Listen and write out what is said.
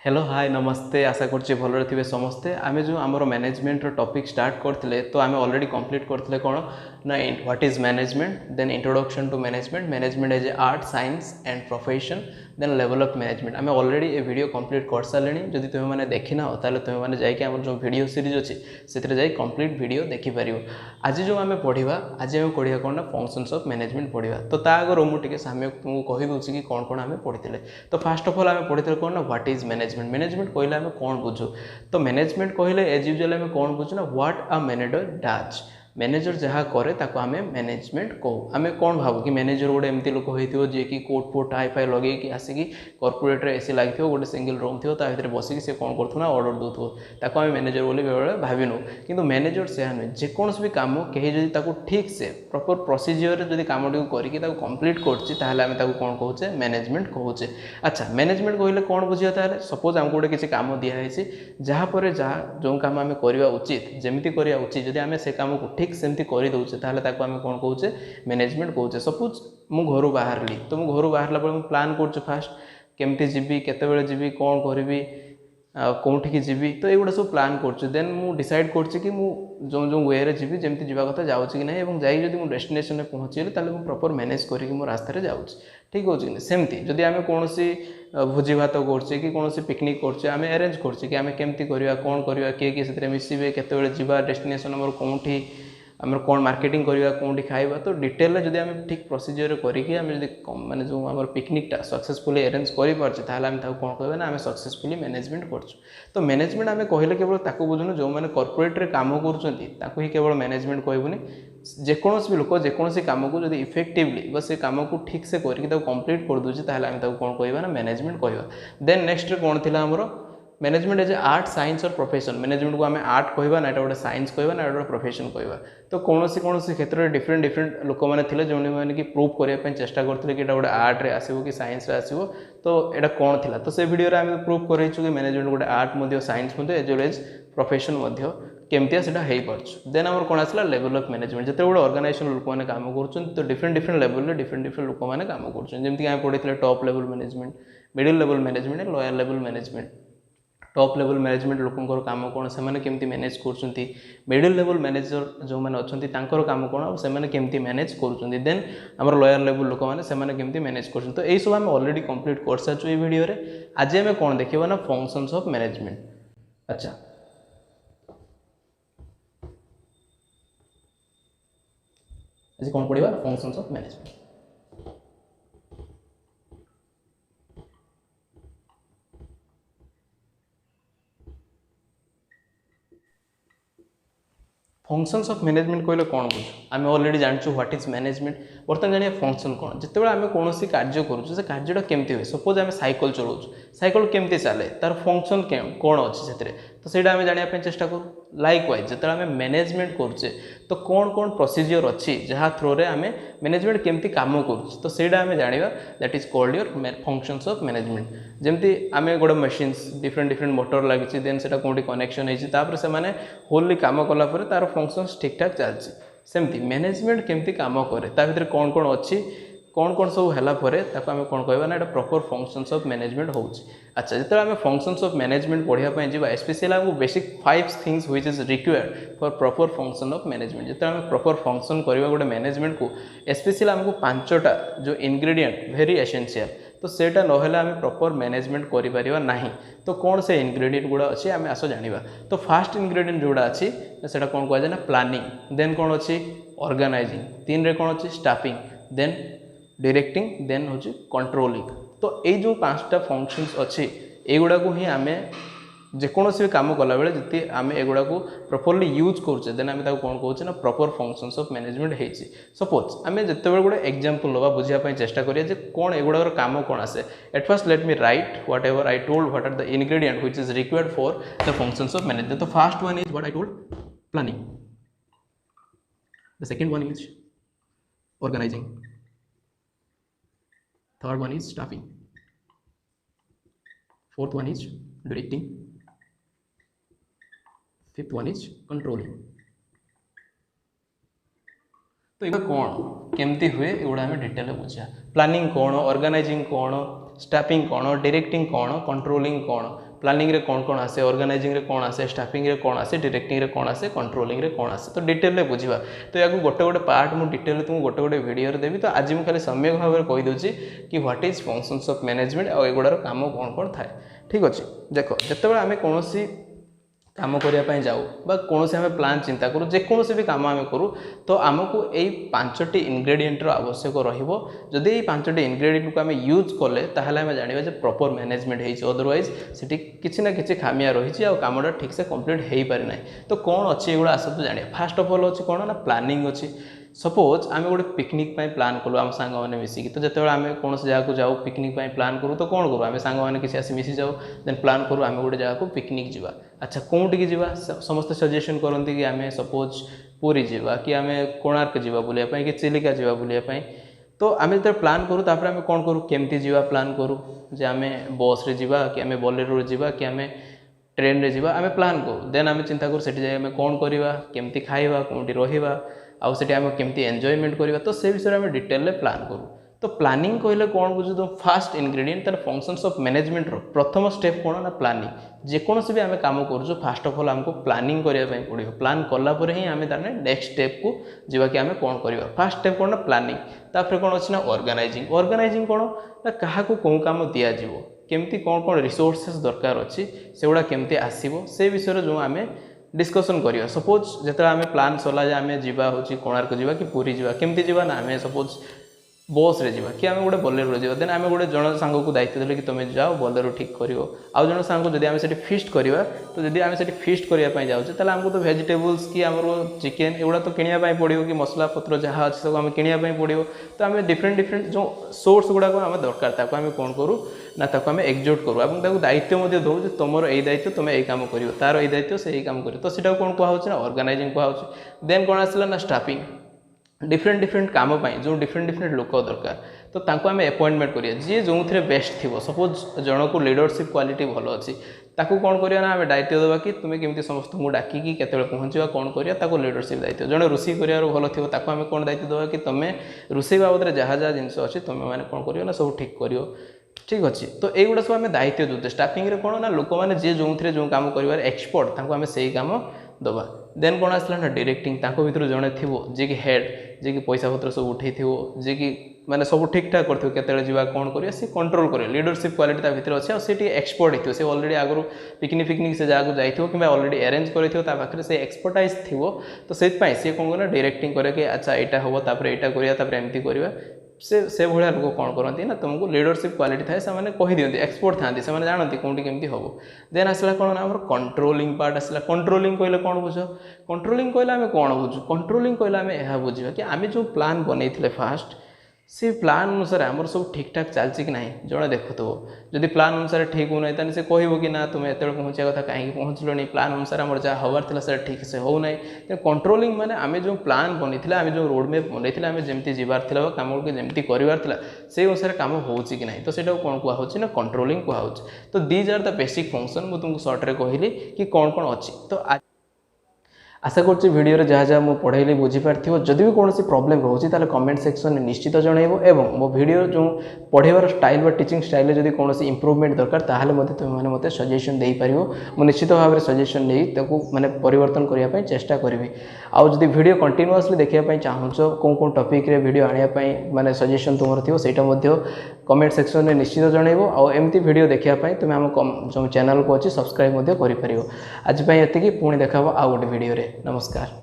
Hello hi नमस्ते आशा करछि भलरे थिबे समस्ते आमे जो हमर मैनेजमेंट रो टॉपिक स्टार्ट करथिले तो आमे ऑलरेडी कंप्लीट करथिले कोन ना what is management then introduction to management management as a art science and profession then level of management आमे ऑलरेडी ए वीडियो कंप्लीट कर सालेनी जदि तुमे माने देखि ना ताले तुमे माने जाय कि हमर जो वीडियो सीरीज अछि सेतरे जाय कंप्लीट वीडियो देखि परियो आज जो आमे पढिबा आज आमे पढिया कोन ना फंक्शंस ऑफ मैनेजमेंट पढिबा तो ता आगर मु टिके सामने तुमको कहि दोछि कि कोन कोन आमे पढिथिले तो फर्स्ट ऑफ ऑल आमे पढिथिले कोन ना व्हाट इज मैनेजमेंट मैनेजमेंट कहले आमे कोन बुझु तो मैनेजमेंट कहले एज यूजुअल आमे कोन बुझु ना what a manager does manager जहाँ करे ताको आमे मैनेजमेंट कहू आमे कोन भाबु कि मैनेजर गोटे एमती लोक होइथिबो जे कि कोट फोट टाई फाई लगे कि आसिकी कॉर्पोरेट रे एसी लागिथिबो गोटे सिंगल रूम थिबो ता भितर बसिकी से कोन करथु ना ऑर्डर दोथु ताको आमे मैनेजर बोली बेबे भाबिनु किंतु मैनेजर से आने जे कोनस भी काम केही जदि ताको ठीक से प्रॉपर प्रोसीजर रे जदि काम टिको करिकि ताको कंप्लीट करछि ताहाले आमे ताको कोन कहूचे मैनेजमेंट कहूचे अच्छा मैनेजमेंट कहले कोन बुझिया ताहाले सपोज हमको गोटे किछि काम दिया हैछि जहाँ पर जहाँ जो काम आमे करिवा उचित जेमिति करिया उचित जदि आमे से काम को ठीक सेमती कर दौचे ताहले ताको आमे कोन कहूचे मैनेजमेंट कहूचे सपोज मु घर बाहरली तो मु घर बाहरला पर मु प्लान करछु फास्ट केमती जीवी केते बेले जीवी कोन करबी कोठी की जीवी तो एगुडा सब प्लान करछु देन मु डिसाइड करछु कि मु जो जो वे रे जीवी जेमती जीवा कथा जाउछि कि नै एवं जाई जदि मु डेस्टिनेशन रे पहुँची ताले मु प्रॉपर मैनेज करी कि मो रास्ता रे जाउछि ठीक होछि कि सेमती जदि आमे कोनोसी भोजी भात करछे कि कोनोसी पिकनिक करछे आमे अरेंज करछे कि आमे केमती करिया कोन करिया के सेतरे मिसिबे केते बेले जीवा डेस्टिनेशन हमर कोठी आम कौन मार्केटिंग करवा कौन खाइबा तो डिटेल जदि आम ठीक प्रोसीजर करिकि आम जदि माने जो आम पिकनिकटा सक्सेसफुली अरेंज करि पारछे ताहले आम ताको कोन कहबे ना आम सक्सेसफुली मैनेजमेंट करछु तो मैनेजमेंट आम कहले केवल ताको बुझुनु जो माने कॉर्पोरेट रे काम करूछंती ताको ही केवल मैनेजमेंट कहबुनी जेकोनोसी भी लोक जेकोनोसी काम को जदि इफेक्टिवली बस से काम को ठीक से करिकि ताको कंप्लीट कर दोछि ताहले आम ताको कोन कहबा ना मैनेजमेंट कहबा देन नेक्स्ट रे कोन थिला हमरो management as a art science और प्रोफेशन मैनेजमेंट को आम आर्ट कहबा ना गोटे साइंस कहबा ना गोटे प्रोफेशन कहबा तो कौन क्षेत्र में डिफरेंट डिफरेंट लोक मैंने थे जो मैंने कि प्रूव करने चेष्टा करते कि गोटे आर्ट रे आसो कि साइंस रे आसो तो यहाँ कौन थी तो से वीडियो आम प्रूव करूँ कि मैनेजमेंट गोटे art science as well as profession केमतिया से हो पार्छ देन आम कौन आसला लेवल ऑफ मैनेजमेंट जिते गोटे ऑर्गेनाइजेशन लोक मैंने काम कर तो डिफरेंट डिफरेंट लेवल में डिफरेंट डिफरेंट लोक मैंने काम करमती आम पढ़ी top level management middle level management lower level management top level management लोकंर काम कौन से केमती मैनेज कर मिडिल लेवल मैनेजर जो मैंने अच्छा काम कौन और से केमती मैनेज कर देन आम लोअर लेवल लोक मैंने केमती मैनेज कर तो यही सब आम ऑलरेडी कंप्लीट कर सारी ये वीडियो रे आज आम कौन देखा ना फंक्शंस ऑफ मैनेजमेंट अच्छा आज कौन पढ़ा functions of management functions of management कहले कौन बुझ आम ऑलरेडी जानचु व्हाट इज मैनेजमेंट बर्तमान जानिए फंक्शन कौन जिते आम कौन कार्य करूँ से कार्यटा केमती हुए सपोज आम साइकिल चलाऊँ साइकिल केमती चले तार फंक्शन कौन अच्छे से तो सहीटा आम जानापी चेष्टा करूँ लाइक वाइज जो आम मैनेजमेंट करुचे तो कौन कौन प्रोसीजर अच्छी जहाँ थ्रो रे आम मैनेजमेंट केमती काम करुँ तो सहीटा आम जाना that is called your functions of management जमती आम गोटे मशीन्स डिफरेंट डिफरेंट मोटर लगी देन से कौटी कनेक्शन होती से होली काम कलापर तार फंक्शंस ठीक ठाक चलती सेमती मैनेजमेंट केमती काम करे ता भीतर कौन कौन अच्छी कौन कौन सब है आम कौन कहना ना प्रॉपर फंक्शंस ऑफ मैनेजमेंट हो अच्छा जो आम फंक्शंस ऑफ मैनेजमेंट पढ़ाई जावा स्पेशली आमको basic 5 things which is required for proper function of management जो आम प्रॉपर फंक्शन करवा गोटे मैनेजमेंट को स्पेशली आमको 5टा जो इंग्रेडिएंट वेरी एसेंशियल तो सेटा नहेले आम प्रॉपर मैनेजमेंट करिपारिबा नाही तो कौन से इंग्रेडिएंट गुड़ा अच्छी आम आस जाना तो फास्ट इंग्रेडिएंट जोड़ा अच्छी सेटा कौन कह ना प्लानिंग देन कौन अच्छी ऑर्गेनाइजिंग 3 रे कौन अच्छी स्टाफिंग देन डायरेक्टिंग देन हूँ कंट्रोलिंग तो ये जो 5टा फंक्शंस अच्छी एगुड़ा को ही आम जेकोसी भी काम कला बेले जी आम एगुड़ा को प्रॉपर्ली यूज करुचे देन आम कौन कहूँ ना प्रॉपर फंक्शंस ऑफ मैनेजमेंट होती सपोज आम जिते गोटे एग्जांपल लवा बुझापी चेष्टा करिए कौन एगुड़ा काम कौन आसे at first let me write whatever I told what are the ingredient which is required for the functions of management तो first one is what I told planning the second one is organising third one is staffing fourth one is directing fifth one is controlling तो ये कौन केमती हुए एगुड़ा आम detail बुझा planning कौन organising कौन स्टाफिंग कौन, डायरेक्टिंग कौन, कंट्रोलिंग कौन, प्लानिंग रे कौन कौन आसे, ऑर्गेनाइजिंग रे कौन आसे, स्टाफिंग रे कौन आसे, डायरेक्टिंग रे कौन आसे, कंट्रोलिंग रे कौन आसे। तो डिटेल रे बुझिबा। तो या गोटे गोटे पार्ट मु डिटेल तुमको गोटे गोटे वीडियो रे देबी। तो आज मु खाली सम्यक भाव में कहि दोची कि what is functions of management और एगुडार काम कौन कौन थाए। ठीक अच्छे देख जिते आम कौन काम करने जाऊ बा कौन से आम प्लान चिंता करूँ जेकोसी भी कम आम करूँ तो आमको यही 5टी इनग्रेडिएंटर आवश्यक रही ये 5टी इनग्रेडिएंट को आम यूज कले ताहले आम जाना जे प्रॉपर मैनेजमेंट है अदरवाइज से किसी ना किसी खामिया रही है कमटा ठीक से कंप्लीट हो पारि ना। तो कौन अच्छी एगुड़ा आसतु जाना। फास्ट ऑफ ऑल अच्छी कौन ना प्लानिंग अच्छी। सपोज आम गोटे पिकनिक प्लान कलु आम सांग मैंने मिसिकी तो जिते आम कौन जगह को जाऊ पिकनिक प्लान करूँ तो कौन करूँ आम सांग मैंने किसी आसी मिसी जाऊ देन प्लान करूँ आम गोटे जगह को पिकनिक जावा। अच्छा कौटिकी जावा समस्त सजेशन करती कि आम सपोज पुरी जावा कि आम कोणार्क जावा बुलायापाई कि चिलिका जावा बुलायापाई। तो आम जो प्लान करूँ तापर आम कौन करूँ केमती जावा प्लान करूँ जे आम बस रे जावा कि आम बोलेरो रे जावा कि आम ट्रेन रे जावा आम प्लान करूँ देन आम चिंता करूँ सेठी जाए आम कौन करवा केमती खाइबा कौटी रहिबा आउ सेठी आम केमती एंजॉयमेंट करवा। तो से विषय में डिटेल प्लान करूँ। तो प्लानिंग कहले कौन बुझे तो फास्ट इनग्रेडिएंट तार फंक्शंस ऑफ मैनेजमेंट रो प्रथम स्टेप कौन ना प्लानिंग। जेकोसी भी आम काम करूँ फास्ट ऑफ ऑल आमको प्लानिंग करने पड़ो प्लान कलापर ही आम तार नेक्स्ट स्टेप को जीवा कि आम कौन करवा। फास्ट स्टेप कौन ना प्लानिंग तापर कौन अच्छी ना ऑर्गेनाइजिंग। ऑर्गेनाइजिंग कौन ना क्या कौन काम दिज्व केमती कौन कौन रिसोर्सेस दरकार अच्छी से गुड़ा केमती आसो से विषय जो आम डिस्कसन करिया। सपोज जिते आम प्लान सरला आम जावा हूँ कोणार्क जावा कि पुरी जावा केमती जावा ना आम सपोज बस रे जावा कि आम गोटे बोलेरो जावा देन आम गोटे जन सांग को दायित्व देले कि तुम जाओ बोलेरो ठीक करियो। आउ जन सांग जदि आम सेठी फीस्ट करवा तो जदि आम सेठी फीस्ट करने जाऊे ताले आमको तो वेजिटेबल्स कि आमर चिकेन एगुड़ा तो किनापी पड़ो कि मसला पत्र जहाँ अच्छे सब आम किनापी पड़ो। तो आम डिफरेंट जो सोर्स गुड़ाक आम दरकार ताको आम कौन करूँ ना ताको आम एकजुट करूँ और ताको दायित्व दो तुमर यही दायित्व तुम यही काम कर तार यही दायित्व से यही काम कर। तो सीटा कौन कहूँ ना ऑर्गेनाइजिंग कहूँ। देन कौन आसला ना स्टाफिंग डिफरेंट काम जो डिफरेंट लोक दरकार तो तांको आम अपॉइंटमेंट करिया जी जो थे बेस्ट थी। सपोज जन को लीडरशिप क्वालिटी भल अच्छी ताकू कौन करिया ना आम दायित्व देवा कि तुम्हें केमती समस्त को डाकिकी केतबेले पहुँचवा कौन करिया ताको लीडरशिप दायित्व। जन रोषे कर भल थी ताको आम कौन दायित्व देवा कि तुम्हें रोषे बाबद जहाँ जहाँ जिन अच्छी तुम्हें मैंने कौन करियो ना सब ठीक करियो। ठीक अच्छे तो यहीगुड़ा सब आम दायित्व दूते। स्टाफिंग रे कौन ना लोक मैंने जी जो थे जो काम कर एक्सपर्ट तांको आम से काम दबा। देन कौन आसला ना डायरेक्टिंग तांको भितर जड़े थी जी कि हेड जी कि पैसा पत्र सब उठे जी कि माने सब ठीक ठाक कर केतले जीवा कौन करिया सी कंट्रोल करे लीडरशिप क्वालिटी ता भितर अच्छे और सी एक्सपर्ट हो सी ऑलरेडी आगु पिकनिक से जगह जाइथिबो कि ऑलरेडी अरेंज करथिबो ता पाखरे से एक्सपर्टाइज थिबो। तो से सी कौन करना डायरेक्टिंग करे कि अच्छा एटा होबो तापर एटा करिया तापर एमती करिया से भाया लोग कौन करती ना तुमको लीडरशिप क्वालिटी थाए से कही दिखती एक्सपर्ट था से जानती कौटी केमती हम। देन आसला कौन ना कंट्रोलिंग पार्ट आसला। कंट्रोलिंग कहले कौन बुझ कंट्रोलिंग कहले आम कौन बुझु कंट्रोलिंग कहले आम यह बुझा कि आम जो प्लान बनई फास्ट से प्लान अनुसार आमर सब ठीक ठाक चलती कि ना जड़े देखुव जदि प्लान अनुसार ठीक हो ना से कह कि ना तुम एत पहुँचा कथा कहीं पहुँचल प्लान अनुसार आम जहाँ हबार था सर ठीक से हो ना। कंट्रोलिंग माने आम जो प्लान बनई आम जो रोडमैप बनई आम जमी जीवार कम को जमी करार से अनुसार कम हो कि ना। तो सेटा कौन कहुच्छी ना कंट्रोलिंग कहुच्छी। तो these are the basic function मुझे तुमको सर्ट्रे कहली कि कौन कौन अच्छी। तो आशा करुँच भिडियो जहाँ जहाँ मुझे पढ़ाई बुझीपार जदि भी कौन प्रॉब्लम रोचे ताले कमेंट सेक्शन में निश्चित जनइब एवं मो भिडियो जो पढ़ेबार स्टाइल टीचिंग स्टाइल जदि कौन इम्प्रूवमेंट दरकार ताहले तुम मैंने सजेशन दे पार मुझे निश्चित भाव में सजेशन नहीं माने परिवर्तन करने चेष्टा करी। आउ जदि भिडियो कंटिन्यूअसली देखापी चाहूच कौन टॉपिक रे भिडियो आने माने सजेशन तुम थी से कमेंट सेक्शन में निश्चित जनइब आमती भिडियो देखापी तुम आम जो चैनल को अच्छी सब्सक्राइब कर आज ये पुणी देखा आउ गोटे भिडियो। नमस्कार।